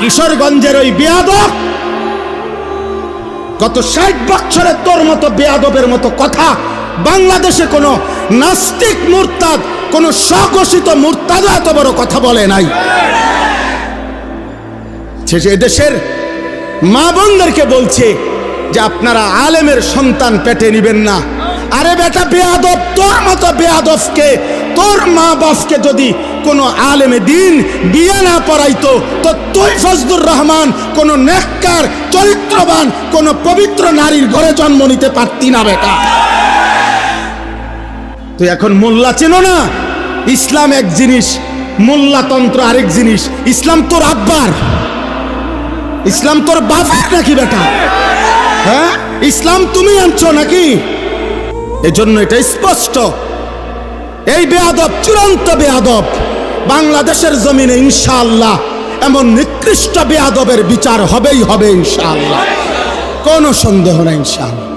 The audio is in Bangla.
কিশোরগঞ্জের ওই বেয়াদব গত 60 বছরে তোর মতো বেয়াদবের মতো কথা বাংলাদেশে কোনো নাস্তিক মুরতাদ, কোনো স্বঘোষিত মুরতাদ এত বড় কথা বলে নাই। সে দেশের মা বোনদেরকে বলছে যে আপনারা আলেমের সন্তান পেটে নিবেন না। আরে বেটা বেয়াদব, তোর মতো বেয়াদবকে, তোর মা বাপকে যদি কোনো আলেমে দিন বিয়ে না পড়াইতো তো তুই ফজলুর রহমান কোনো নেককার চরিত্রবান কোনো পবিত্র নারীর ঘরে জন্ম নিতে পারতি না বেটা। তুই এখন মোল্লা চেনো না? ইসলাম এক জিনিস, মোল্লাতন্ত্র আরেক জিনিস। ইসলাম তোর আব্বার, ইসলাম তোর বাবার নাকি বেটা? হ্যাঁ, ইসলাম তুমি আনছো নাকি? এজন্য এটা স্পষ্ট, এই বেয়াদব চূড়ান্ত বেয়াদব। বাংলাদেশের জমিনে ইনশাআল্লাহ এমন নিকৃষ্ট বেয়াদবের বিচার হবেই হবে ইনশাআল্লাহ, কোনো সন্দেহ নাই ইনশাআল্লাহ।